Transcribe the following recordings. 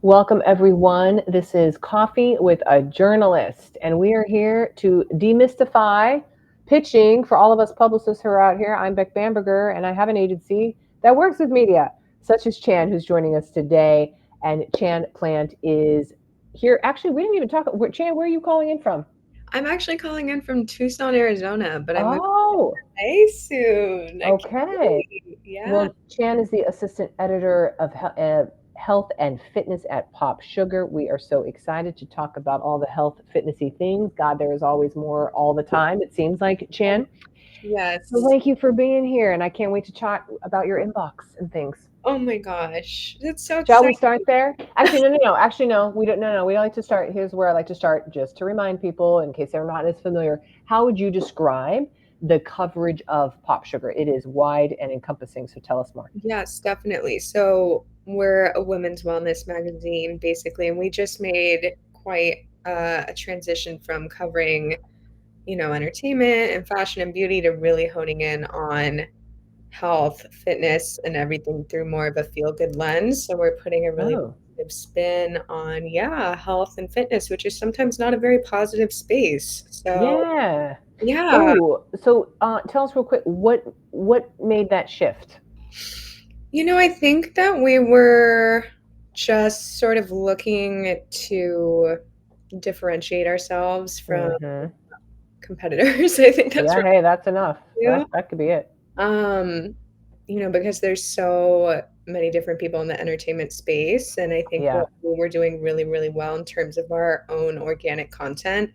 Welcome, everyone. This is Coffee with a Journalist, and we are here to demystify pitching for all of us publicists who are out here. I'm Beck Bamberger, and I have an agency that works with media, such as Chan, who's joining us today. And Chan Plant is here. Actually, we didn't even talk. Chan, where are you calling in from? I'm actually calling in from Tucson, Arizona, but I'm moving Oh, to LA soon. I can't okay. wait. Yeah. Well, Chan is the assistant editor of health and fitness at PopSugar. We are so excited to talk about all the health fitnessy things. God, there is always more all the time, it seems like, Chan. So Yes. thank you for being here, and I can't wait to chat about your inbox and things. Oh my gosh. That's so Shall we exciting. start there? Actually, no. Actually, no. We don't. No. We like to start. Here's where I like to start, just to remind people, in case they're not as familiar. How would you describe the coverage of PopSugar? It is wide and encompassing. So tell us more. Yes, definitely. So we're a women's wellness magazine, basically, and we just made quite a transition from covering, entertainment and fashion and beauty to really honing in on health, fitness, and everything through more of a feel-good lens. So we're putting a really Oh. positive spin on, yeah, health and fitness, which is sometimes not a very positive space. So Yeah. yeah, Oh, so tell us real quick, what made that shift? I think that we were just sort of looking to differentiate ourselves from Hmm. competitors. I think that's Yeah, right. hey, that's enough. Yeah. That could be it. Um, because there's so many different people in the entertainment space, and I think Yeah. what we were doing really, really well in terms of our own organic content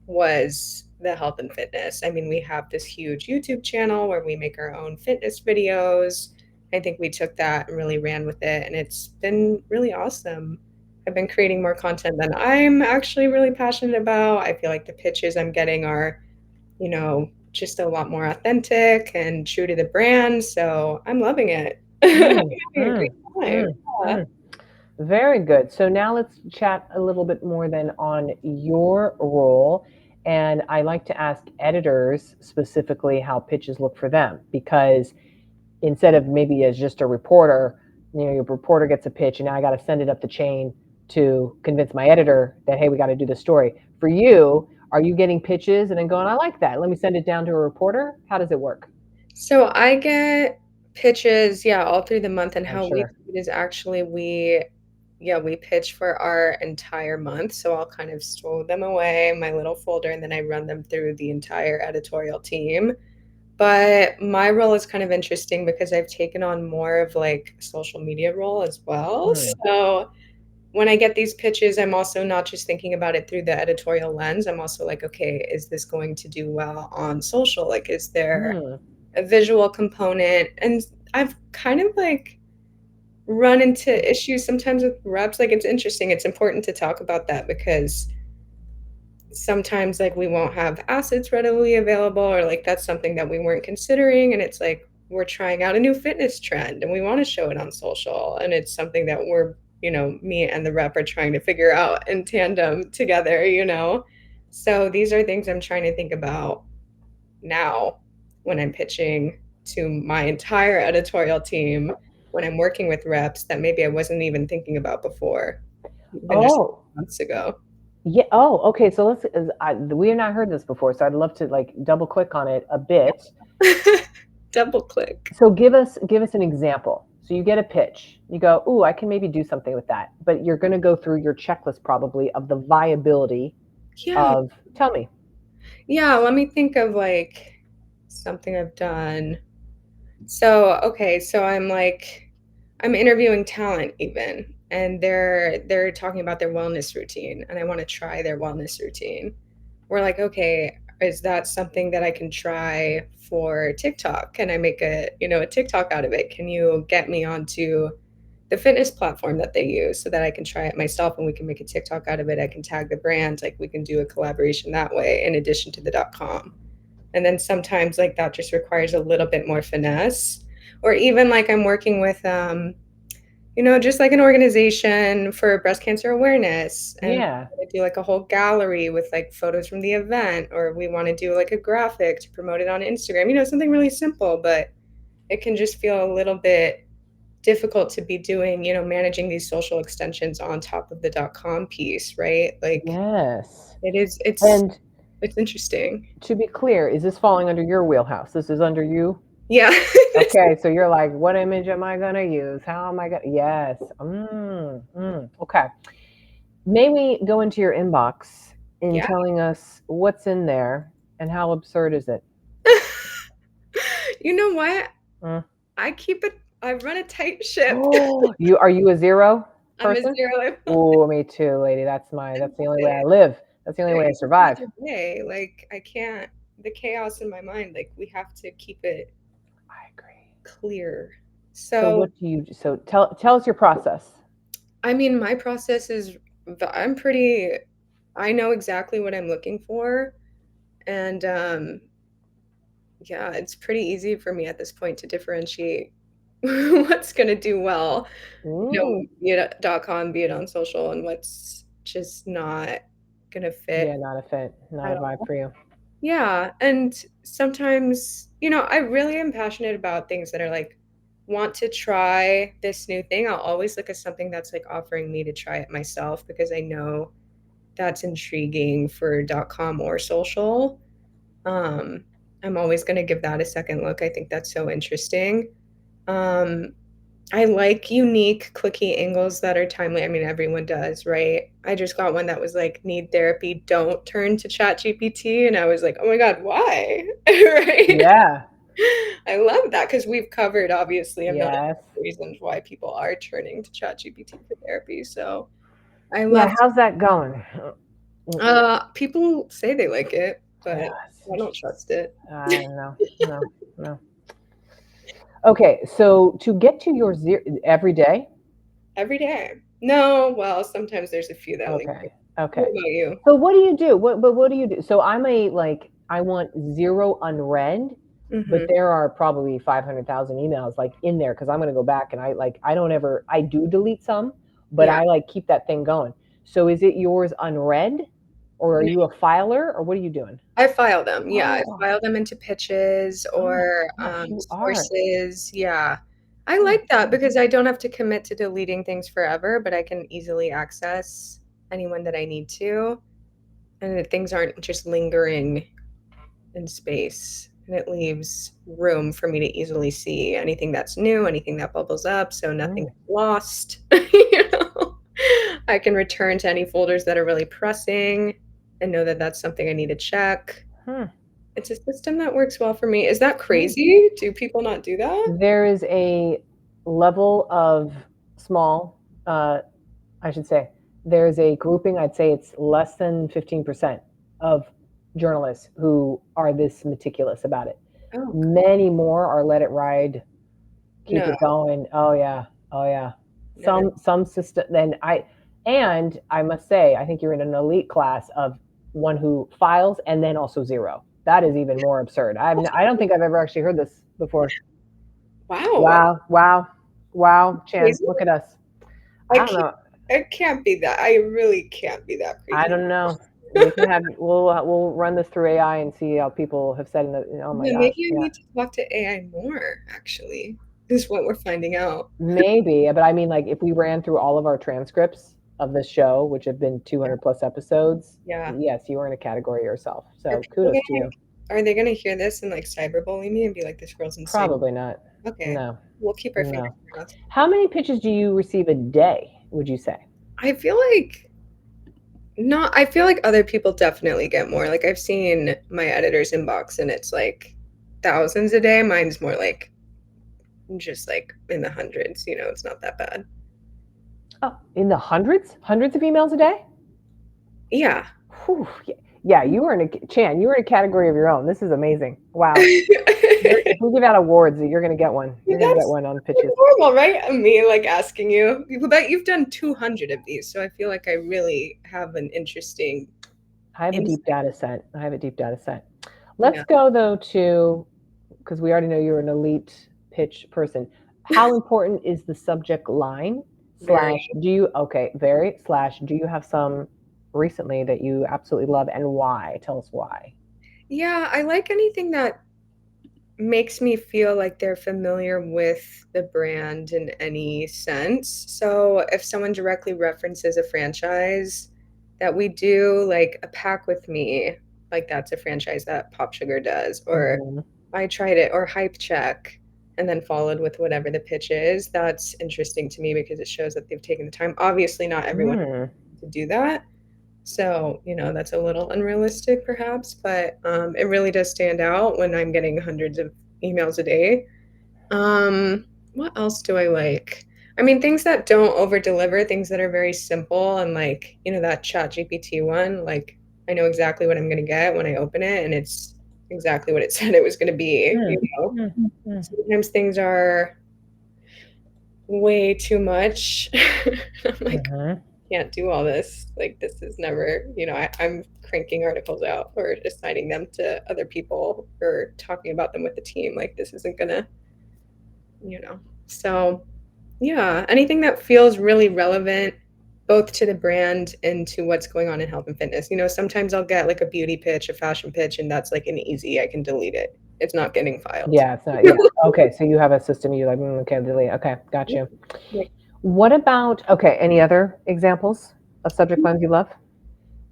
was the health and fitness. I mean, we have this huge YouTube channel where we make our own fitness videos. I think we took that and really ran with it, and it's been really awesome. I've been creating more content than I'm actually really passionate about. I feel like the pitches I'm getting are just a lot more authentic and true to the brand. So I'm loving it. I'm Mm, having a great mm, time. mm, Yeah. mm. Very good. So now let's chat a little bit more then on your role. And I like to ask editors specifically how pitches look for them, because instead of maybe as just a reporter, your reporter gets a pitch and now I got to send it up the chain to convince my editor that, hey, we got to do the story. For you, are you getting pitches and then going, I like that, let me send it down to a reporter? How does it work? So I get pitches, yeah, all through the month, and I'm how we sure. do it is actually we pitch for our entire month. So I'll kind of stow them away in my little folder, and then I run them through the entire editorial team. But my role is kind of interesting because I've taken on more of like a social media role as well. Hmm. So when I get these pitches, I'm also not just thinking about it through the editorial lens. I'm also like, okay, is this going to do well on social? Like, is there Hmm. a visual component? And I've kind of like run into issues sometimes with reps. Like, it's interesting. It's important to talk about that because sometimes like we won't have assets readily available, or like that's something that we weren't considering. And it's like we're trying out a new fitness trend and we want to show it on social. And it's something that me and the rep are trying to figure out in tandem together. So these are things I'm trying to think about now when I'm pitching to my entire editorial team, when I'm working with reps that maybe I wasn't even thinking about before, even just Oh, months ago. yeah. Oh, okay. So we have not heard this before, so I'd love to like double click on it a bit. Double click. So give us an example. So you get a pitch. You go, "Ooh, I can maybe do something with that." But you're going to go through your checklist probably of the viability Yeah. of, tell me. Yeah, let me think of like something I've done. So, okay, so I'm interviewing talent even, and they're talking about their wellness routine, and I want to try their wellness routine. We're like, okay, is that something that I can try for TikTok? Can I make a TikTok out of it? Can you get me onto the fitness platform that they use so that I can try it myself and we can make a TikTok out of it? I can tag the brand, like we can do a collaboration that way in addition to the .com. And then sometimes like that just requires a little bit more finesse. Or even like I'm working with just like an organization for breast cancer awareness, and Yeah. we do like a whole gallery with like photos from the event, or we want to do like a graphic to promote it on Instagram, something really simple, but it can just feel a little bit difficult to be doing, managing these social extensions on top of the .com piece, right? Like Yes. it is, And it's interesting. to be clear, is this falling under your wheelhouse? This is under you? Yeah. Okay, so you're like, what image am I going to use? How am I going to? Yes. Okay. May we go into your inbox in Yeah. telling us what's in there and how absurd is it? You know what? Mm. I run a tight ship. Oh, are you a zero I'm a person? zero. Oh, me too, lady. That's the only way I live. That's the only There way I is no survive. other way. Like I can't, the chaos in my mind, like we have to keep it I agree. clear. So So, what do you so tell us your process. I mean, my process is I'm pretty I know exactly what I'm looking for, and yeah, it's pretty easy for me at this point to differentiate what's going to do well, Mm. be it at .com, be it on social, and what's just not going to Yeah, fit not a fit, not at a vibe all. for you. Yeah, and sometimes, I really am passionate about things that are like, want to try this new thing. I'll always look at something that's like offering me to try it myself because I know that's intriguing for .com or social. Um, I'm always going to give that a second look. I think that's so interesting. Um, I like unique clicky angles that are timely. I mean, everyone does, right? I just got one that was like, need therapy, don't turn to Chat GPT. And I was like, oh my God, why? Right? Yeah. I love that because we've covered obviously a million Yes. reasons why people are turning to Chat GPT for therapy. So I Yeah, love how's that going? people say they like it, but Yes. I don't trust it. I don't know. No, no. Okay, so to get to your zero every day. Every day. No, well, sometimes there's a few that linger. Okay. What Okay. about you? So what do you do? What do you do? So I'm a like I want zero unread, but Mhm. there are probably 500,000 emails like in there because I'm going to go back and I don't ever I do delete some, but Yeah. I like keep that thing going. So is it yours unread, or are No, you a filer, or what are you doing? I file them. Yeah, I Oh, file them into pitches oh or gosh, you are. sources. Yeah. I Oh, like that because I don't have to commit to deleting things forever, but I can easily access anyone that I need to. And that things aren't just lingering in space. And it leaves room for me to easily see anything that's new, anything that bubbles up, so nothing's mm, lost. You know? I can return to any folders that are really pressing and know that that's something I need to check. hmm, It's a system that works well for me. Is that hmm. crazy? Do people not do that? There is a level of small, I should say, there's a grouping, I'd say it's less than 15% of journalists who are this meticulous about it. Oh, Many more are let it ride, keep no, it going. Oh yeah, oh yeah. never. Some system. And I must say, I think you're in an elite class of one who files and then also zero. That is even more absurd. I don't think I've ever actually heard this before. Wow. Wow, wow, wow, Chan, Crazy? look at us. I I don't can't know. it can't be that. I really can't be that I crazy. don't know. We can have we'll run this through AI and see how people have said in the. Oh my Yeah, gosh, maybe I yeah, need to talk to AI more, actually, is what we're finding out. maybe. But I mean, like, if we ran through all of our transcripts of this show, which have been Yeah. 200 plus episodes, Yeah. yes, you are in a category yourself. Are So people kudos to gonna you. are they gonna hear this and like cyberbully me and be like, this girl's insane? Probably not. Okay. No, We'll keep our fingers no. crossed. How many pitches do you receive a day? Would you say? I feel like not I feel like other people definitely get more. Like I've seen my editor's inbox and it's like thousands a day. Mine's more like just like in the hundreds, it's not that bad. Oh, in the hundreds, hundreds of emails a day. Yeah. Whew, yeah, you were in a Chan. You were in a category of your own. This is amazing. Wow. If we give out awards, you're going to get one. You're going to get That's one on pitches. normal, right? Me like asking you. But you've done 200 of these, so I feel like I really have an interesting I have a deep insight. data set. I have a deep data set. Let's Yeah. go though to, because we already know you're an elite pitch person. How important is the subject line Very. slash do you okay, very slash do you have some recently that you absolutely love and why? Tell us why. Yeah, I like anything that makes me feel like they're familiar with the brand in any sense. So if someone directly references a franchise that we do, like a pack with me, like that's a franchise that PopSugar does, or Mm-hmm. I tried it, or hype check, and then followed with whatever the pitch is. That's interesting to me because it shows that they've taken the time. Obviously, not everyone Mm. to do that. So, that's a little unrealistic perhaps, but it really does stand out when I'm getting hundreds of emails a day. What else do I like? I mean, things that don't over deliver, things that are very simple and like, that chat GPT one, like I know exactly what I'm going to get when I open it and it's exactly what it said it was going to be. Mm. Mm. Mm. Sometimes things are way too much. I'm like, Mm-hmm. can't do all this. Like, this is never, I'm cranking articles out or assigning them to other people or talking about them with the team. Like, this isn't gonna, you know. So, yeah, anything that feels really relevant both to the brand and to what's going on in health and fitness. Sometimes I'll get like a beauty pitch, a fashion pitch, and that's like an easy, I can delete it. It's not getting filed. Yeah, it's not. Yeah. Okay. So you have a system. You like, okay, delete. Okay. Got you. Like, What about, okay, any other examples of subject lines you love?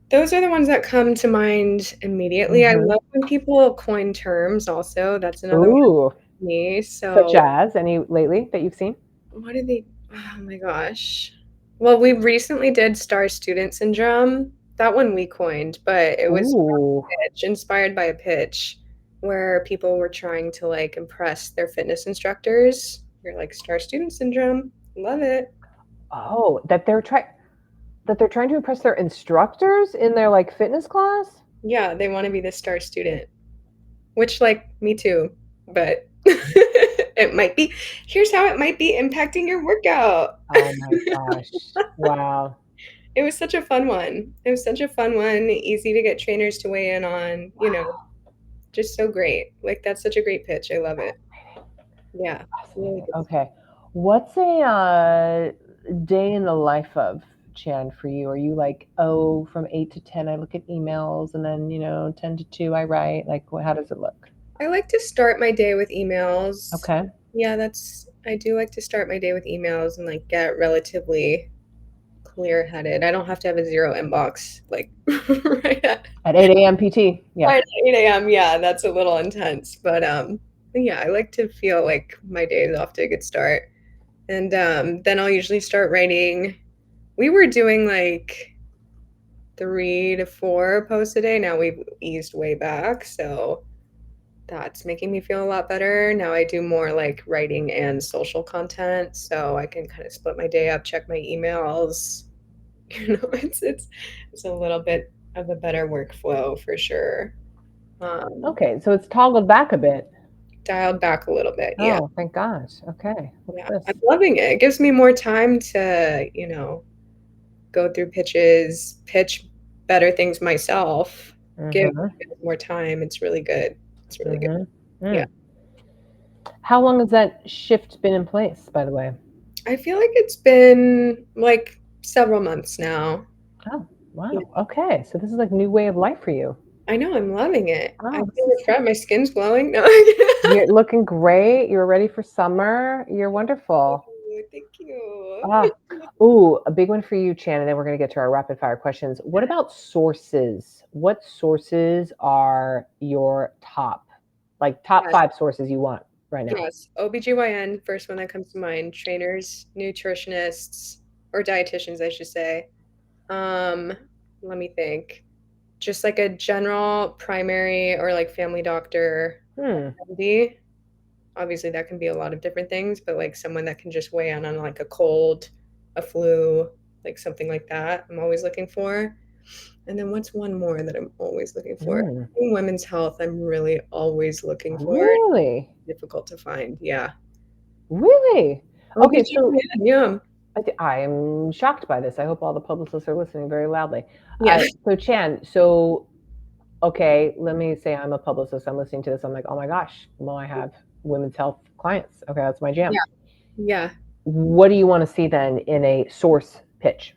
those are the ones that come to mind immediately. I Mm-hmm. love when people coin terms also. That's another one Ooh, for me. such So as any lately that you've seen? what did they oh my gosh. Well, we recently did star student syndrome. That one we coined, but it was Ooh. pitch, inspired by a pitch where people were trying to like impress their fitness instructors. You're like star student syndrome. Love it. Oh, that they're trying to impress their instructors in their like fitness class? Yeah, they want to be the star student, which like me too, but it might be here's how it might be impacting your workout. Oh my gosh. Wow. It was such a fun one. It was such a fun one, easy to get trainers to weigh in on, just so great. Like that's such a great pitch. I love it. Yeah. Really Fascinating. good. Okay. What's a day in the life of Chan for you? Are you like, oh, from 8 to 10, I look at emails and then, 10 to 2, I write? Like, how does it look? I like to start my day with emails. Okay. Yeah, I do like to start my day with emails and like get relatively clear headed. I don't have to have a zero inbox like right At 8 a.m. PT. Yeah. right at 8 a.m. Yeah, that's a little intense. But yeah, I like to feel like my day is off to a good start. And then I'll usually start writing. We were doing like 3 to 4 posts a day. Now we've eased way back. So that's making me feel a lot better. Now I do more like writing and social content. So I can kind of split my day up, check my emails. It's a little bit of a better workflow for sure. Um, Okay. So it's toggled back a bit. dialed back a little bit. Yeah. Oh, thank gosh. Okay. What's Yeah. I'm this? loving it. It gives me more time to, go through pitches, pitch better things myself, give Mm-hmm. more time. It's really good. It's really good. Mm-hmm. Yeah. Mm. How long has that shift been in place, by the way? I feel like it's been like several months now. Oh, wow. Yeah. Okay. So this is like new way of life for you. I know I'm loving it. I Oh, feel this is refreshed. My skin's glowing. No. You're looking great. You're ready for summer. You're wonderful. Thank you. Ah, ooh, a big one for you, Chan, and then we're going to get to our rapid fire questions. What about sources? What sources are your top Yes. 5 sources you want right now? Yes. OBGYN, first one that comes to mind. Trainers, nutritionists, or dietitians, I should say. Um, Let me think. Just like a general primary or like family doctor, Hmm. MD. Obviously, that can be a lot of different things, but like someone that can just weigh in on like a cold, a flu, like something like that. I'm always looking for. And then what's one more that I'm always looking for? Hmm. In women's health, I'm really always looking for. Really? Difficult to find. Yeah. Really? Okay, so OBGYN, yeah. I'm shocked by this. I hope all the publicists are listening very loudly. Yeah. So Chan, so okay, let me say I'm a publicist. I'm listening to this. I'm like, oh my gosh, well, I have women's health clients. Okay, that's my jam. Yeah. Yeah. What do you want to see then in a source pitch?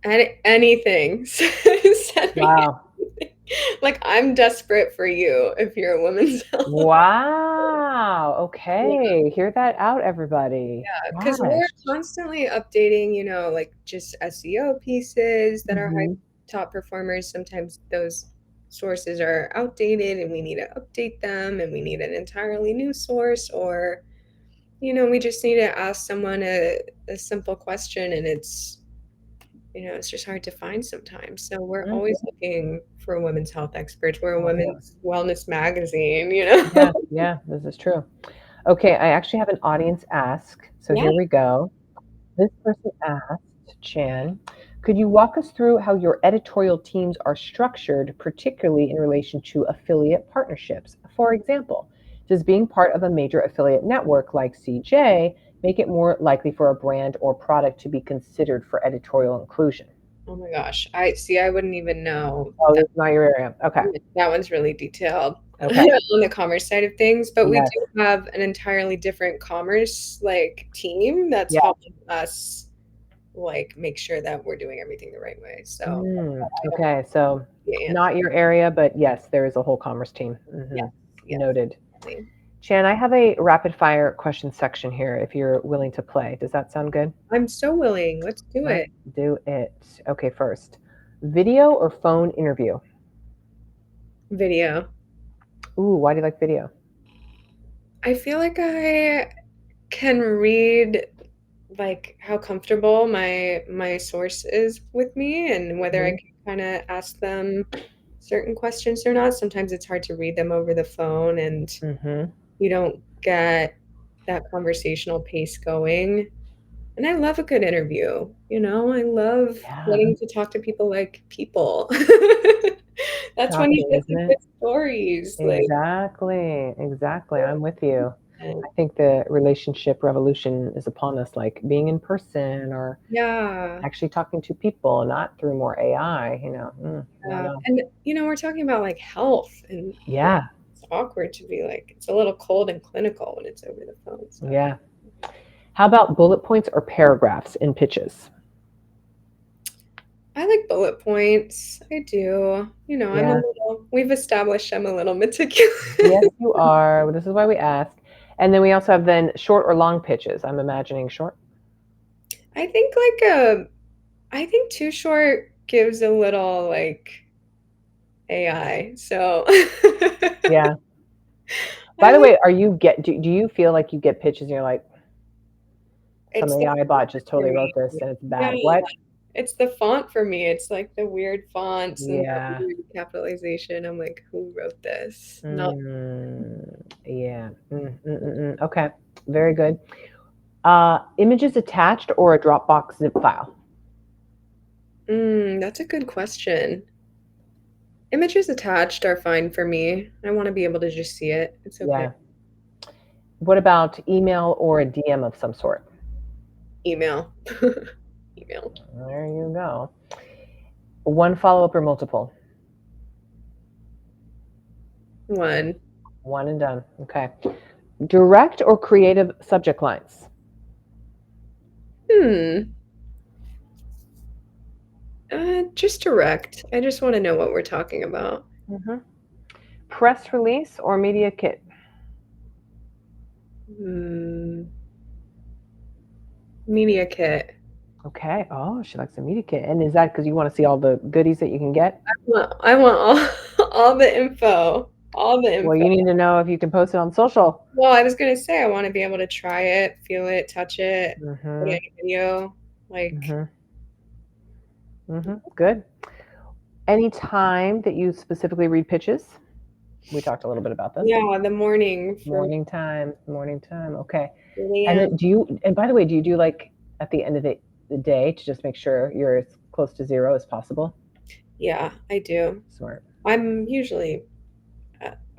Anything. Send me Wow. anything. Like, I'm desperate for you if you're a women's health. Wow. Okay. Hear that out, everybody. Because we're Gosh. constantly updating, like just SEO pieces that are high Hmm. top performers. Sometimes those sources are outdated and we need to update them and we need an entirely new source, or, we just need to ask someone a simple question and it's just hard to find sometimes. So we're always looking for women's health experts. We're a Oh, yeah. women's wellness magazine, Yeah. Yeah. This is true. Okay. I actually have an audience ask. So Yeah. here we go. This person asked, Chan, could you walk us through how your editorial teams are structured, particularly in relation to affiliate partnerships? For example, does being part of a major affiliate network like CJ make it more likely for a brand or product to be considered for editorial inclusion? Oh my gosh. I wouldn't even know Oh, that. this is not your area. Okay. That one's really detailed Okay. on the commerce side of things, but we Yes. do have an entirely different commerce like team that's Yeah. helping us like make sure that we're doing everything the right way. So I don't Okay. So the answer. not your area, but yes, there is a whole commerce team. Yes, yes, Noted. definitely. Chan, I have a rapid fire question section here if you're willing to play. Does that sound good? I'm so willing. Let's do Let's it. do it. Okay, first, video or phone interview? Video. Ooh, why do you like video? I feel like I can read like how comfortable my source is with me and whether I Hmm. can kind of ask them certain questions or not. Sometimes it's hard to read them over the phone and Hmm. you don't get that conversational pace going. And I love a good interview, I love Yeah, getting to talk to people like people. That's when you shocking, get isn't the it? good stories, like, Exactly, exactly. I'm with you. and I think the relationship revolution is upon us, like being in person or yeah, actually talking to people, not through more AI, I don't know. and, we're talking about, like, health, and Yeah, it's awkward to be like it's a little cold and clinical when it's over the phone, so yeah. How about bullet points or paragraphs in pitches? I like bullet points. I do. Yeah. We've established I'm a little meticulous. Yes, you are. This is why we ask. And then we also have then short or long pitches. I'm imagining short. I think like I think too short gives a little like AI. So Yeah. By I the like way, do you feel like you get pitches and you're like, some it's the AI bot font just for totally wrote me. this and it's Yeah, bad? What? it's the font for me. It's like the weird fonts and the Yeah. weird capitalization. I'm like, who wrote this? Not Yeah. Okay. Very good. Images attached or a Dropbox zip file? that's a good question. Images attached are fine for me. I want to be able to just see it. It's okay. Yeah. What about email or a DM of some sort? Email. Email. There you go. One follow up or multiple? One. One and done. Okay. Direct or creative subject lines? Hmm. Just direct. I just want to know what we're talking about. Hmm. Press release or media kit? Hmm. Media kit. Okay. Oh, she likes a media kit. And is that because you want to see all the goodies that you can get? I want all all the info. All the Well, info. you need to know if you can post it on social. Well, I was gonna say I want to be able to try it, feel it, touch it, put it Hmm. in a video. Like, Hmm. Good. Any time that you specifically read pitches? We talked a little bit about this. yeah, the morning for me, Morning time. Morning time. Okay. 8 And a.m. then and by the way, do you do like at the end of the day to just make sure you're as close to zero as possible? Yeah, I do. Smart. I'm usually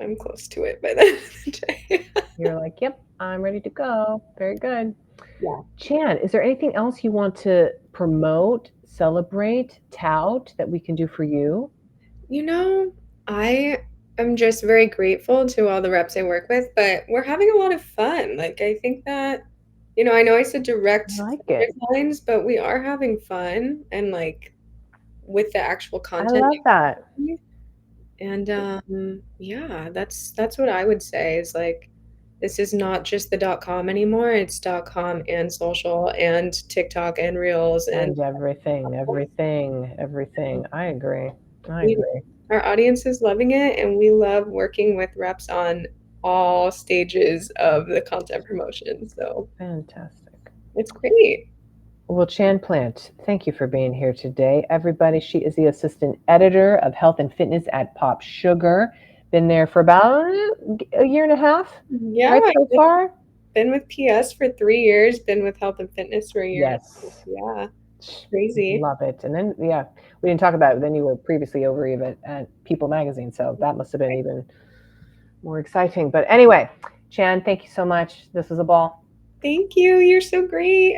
I'm close to it by the end of the day. You're like, yep, I'm ready to go. Very good. Yeah. Chan, is there anything else you want to promote, celebrate, tout that we can do for you? You know, I am just very grateful to all the reps I work with, but we're having a lot of fun. Like, I think that, I know I said direct I like it. subject lines, but we are having fun and like with the actual I content. love that. And yeah, that's what I would say is like this is not just the .com anymore. It's .com and social and TikTok and Reels and And everything. I agree. I we, agree. our audience is loving it, and we love working with reps on all stages of the content promotion. So Fantastic. it's great. Well, Chan Plant, thank you for being here today. Everybody, she is the assistant editor of health and fitness at PopSugar. Been there for about a year and a half, Yeah, right, so far? been with PS for 3 years, been with health and fitness for a year and a half. Yes. Yeah, crazy. Love it. And then, yeah, we didn't talk about it. Then you were previously over even at People Magazine. So that must have been even more exciting. But anyway, Chan, thank you so much. This was a ball. Thank you. You're so great.